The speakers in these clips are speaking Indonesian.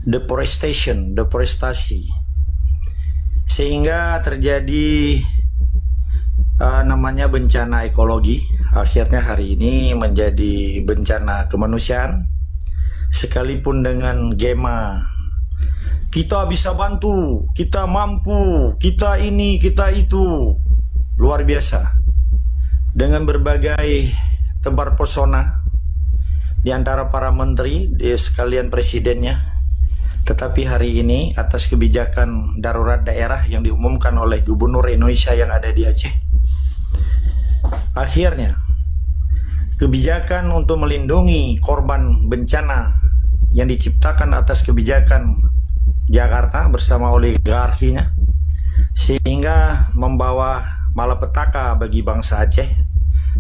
deforestasi, sehingga terjadi namanya bencana ekologi. Akhirnya hari ini menjadi bencana kemanusiaan. Sekalipun dengan gema kita bisa bantu, kita mampu, kita ini, kita itu, luar biasa, dengan berbagai tebar pesona di antara para menteri sekalian presidennya. Tetapi hari ini atas kebijakan darurat daerah yang diumumkan oleh Gubernur Indonesia yang ada di Aceh, akhirnya kebijakan untuk melindungi korban bencana yang diciptakan atas kebijakan Jakarta bersama oligarkinya, sehingga membawa malapetaka bagi bangsa Aceh,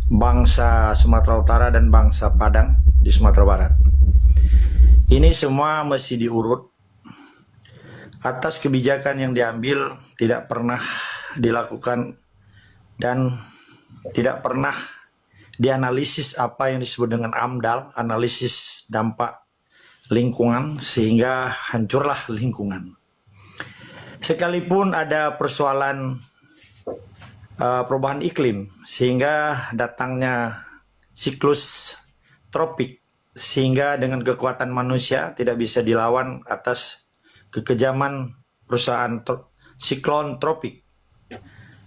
bangsa Sumatera Utara, dan bangsa Padang di Sumatera Barat. Ini semua mesti diurut atas kebijakan yang diambil, tidak pernah dilakukan dan tidak pernah dianalisis apa yang disebut dengan AMDAL, analisis dampak lingkungan, sehingga hancurlah lingkungan. Sekalipun ada persoalan perubahan iklim, sehingga datangnya siklus tropik, sehingga dengan kekuatan manusia tidak bisa dilawan atas kekejaman perusahaan siklon tropik.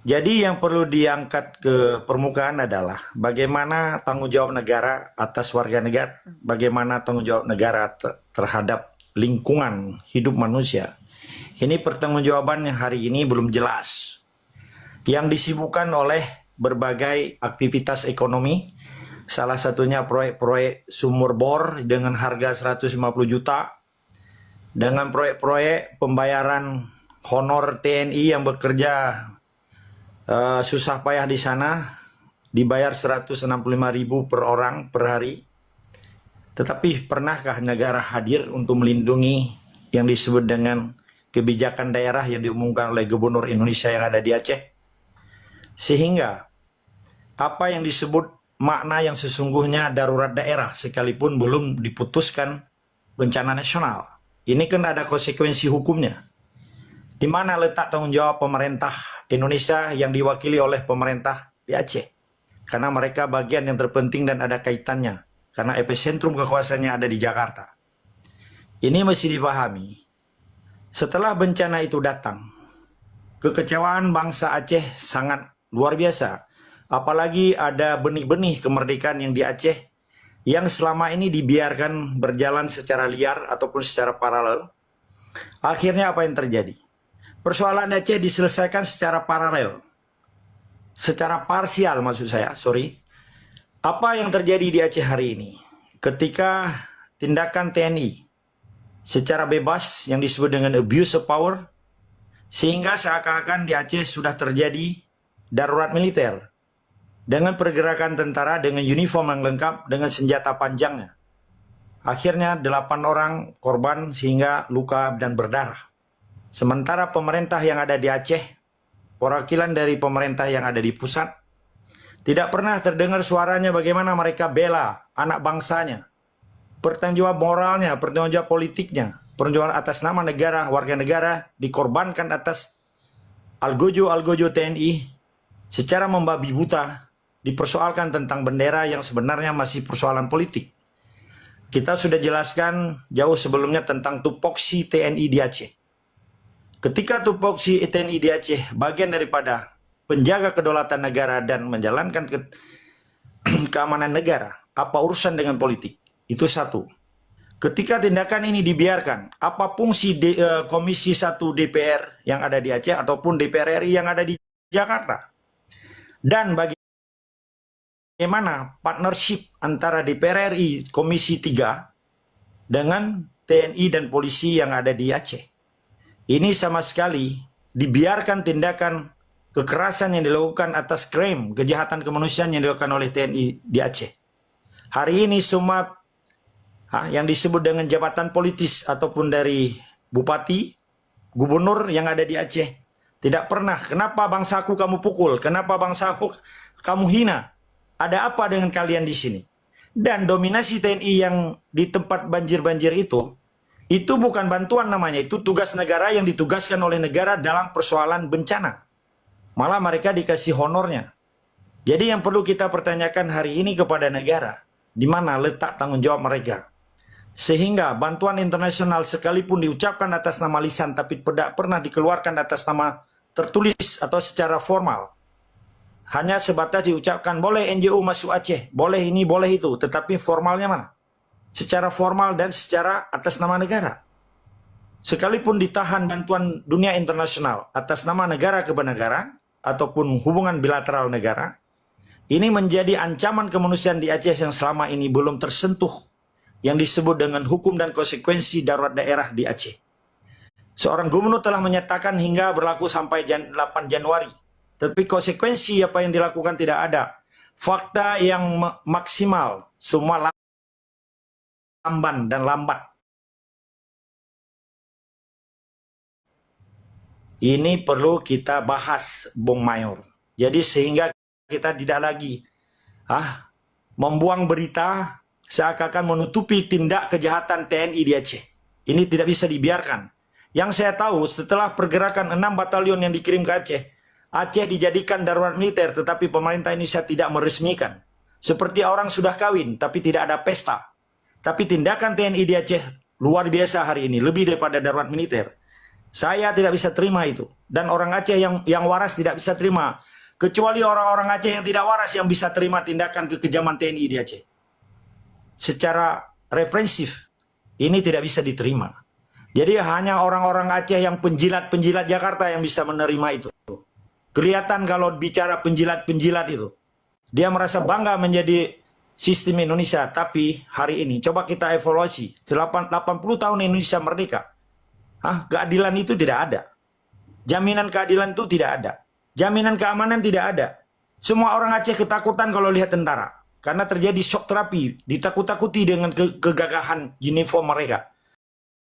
Jadi yang perlu diangkat ke permukaan adalah bagaimana tanggung jawab negara atas warga negara, bagaimana tanggung jawab negara terhadap lingkungan hidup manusia. Ini pertanggungjawaban yang hari ini belum jelas, yang disibukkan oleh berbagai aktivitas ekonomi, salah satunya proyek-proyek sumur bor dengan harga 150 juta, dengan proyek-proyek pembayaran honor TNI yang bekerja susah payah di sana, dibayar 165.000 per orang per hari. Tetapi pernahkah negara hadir untuk melindungi yang disebut dengan kebijakan daerah yang diumumkan oleh Gubernur Indonesia yang ada di Aceh? Sehingga apa yang disebut makna yang sesungguhnya darurat daerah, sekalipun belum diputuskan bencana nasional, ini kan ada konsekuensi hukumnya. Di mana letak tanggung jawab pemerintah Indonesia yang diwakili oleh pemerintah di Aceh? Karena mereka bagian yang terpenting dan ada kaitannya, karena epicentrum kekuasaannya ada di Jakarta. Ini mesti dipahami. Setelah bencana itu datang, kekecewaan bangsa Aceh sangat luar biasa. Apalagi ada benih-benih kemerdekaan yang di Aceh yang selama ini dibiarkan berjalan secara liar ataupun secara paralel. Akhirnya apa yang terjadi? Persoalan Aceh diselesaikan secara paralel, secara parsial maksud saya, Apa yang terjadi di Aceh hari ini? Ketika tindakan TNI secara bebas yang disebut dengan abuse of power, sehingga seakan-akan di Aceh sudah terjadi darurat militer, dengan pergerakan tentara, dengan uniform yang lengkap, dengan senjata panjangnya. Akhirnya 8 orang korban sehingga luka dan berdarah. Sementara pemerintah yang ada di Aceh, perwakilan dari pemerintah yang ada di pusat, tidak pernah terdengar suaranya bagaimana mereka bela anak bangsanya. Pertanggungjawab moralnya, pertanggungjawab politiknya, perjuangan atas nama negara, warga negara dikorbankan atas algojo TNI secara membabi buta, dipersoalkan tentang bendera yang sebenarnya masih persoalan politik. Kita sudah jelaskan jauh sebelumnya tentang tupoksi TNI di Aceh. Ketika tupoksi TNI di Aceh bagian daripada penjaga kedaulatan negara dan menjalankan keamanan negara, apa urusan dengan politik? Itu satu. Ketika tindakan ini dibiarkan, apa fungsi Komisi 1 DPR yang ada di Aceh ataupun DPR RI yang ada di Jakarta? Dan bagaimana partnership antara DPR RI Komisi 3 dengan TNI dan polisi yang ada di Aceh? Ini sama sekali dibiarkan tindakan kekerasan yang dilakukan atas krim kejahatan kemanusiaan yang dilakukan oleh TNI di Aceh. Hari ini semua yang disebut dengan jabatan politis ataupun dari bupati, gubernur yang ada di Aceh, tidak pernah, kenapa bangsaku kamu pukul, kenapa bangsaku kamu hina, ada apa dengan kalian di sini? Dan dominasi TNI yang di tempat banjir-banjir itu Itu bukan bantuan namanya, itu tugas negara yang ditugaskan oleh negara dalam persoalan bencana. Malah mereka dikasih honornya. Jadi yang perlu kita pertanyakan hari ini kepada negara, di mana letak tanggung jawab mereka. Sehingga bantuan internasional sekalipun diucapkan atas nama lisan tapi tidak pernah dikeluarkan atas nama tertulis atau secara formal. Hanya sebatas diucapkan boleh NGO masuk Aceh, boleh ini, boleh itu, tetapi formalnya mana? Secara formal dan secara atas nama negara. Sekalipun ditahan bantuan dunia internasional atas nama negara ke negara ataupun hubungan bilateral negara, ini menjadi ancaman kemanusiaan di Aceh yang selama ini belum tersentuh, yang disebut dengan hukum dan konsekuensi darurat daerah di Aceh. Seorang gubernur telah menyatakan hingga berlaku sampai 8 Januari. Tapi konsekuensi apa yang dilakukan tidak ada. Fakta yang maksimal, semua lamban dan lambat. Ini perlu kita bahas, Bung Mayor. Jadi sehingga kita tidak lagi membuang berita seakan-akan menutupi tindak kejahatan TNI di Aceh. Ini tidak bisa dibiarkan. Yang saya tahu setelah pergerakan 6 batalion yang dikirim ke Aceh, Aceh dijadikan darurat militer tetapi pemerintah Indonesia tidak meresmikan. Seperti orang sudah kawin tapi tidak ada pesta. Tapi tindakan TNI di Aceh luar biasa hari ini, lebih daripada darurat militer. Saya tidak bisa terima itu. Dan orang Aceh yang waras tidak bisa terima. Kecuali orang-orang Aceh yang tidak waras yang bisa terima tindakan kekejaman TNI di Aceh. Secara represif, ini tidak bisa diterima. Jadi hanya orang-orang Aceh yang penjilat-penjilat Jakarta yang bisa menerima itu. Kelihatan kalau bicara penjilat-penjilat itu. Dia merasa bangga menjadi sistem Indonesia, tapi hari ini coba kita evaluasi. 80 tahun Indonesia merdeka. Keadilan itu tidak ada. Jaminan keadilan itu tidak ada. Jaminan keamanan tidak ada. Semua orang Aceh ketakutan kalau lihat tentara. Karena terjadi shock terapi. Ditakut-takuti dengan kegagahan uniform mereka.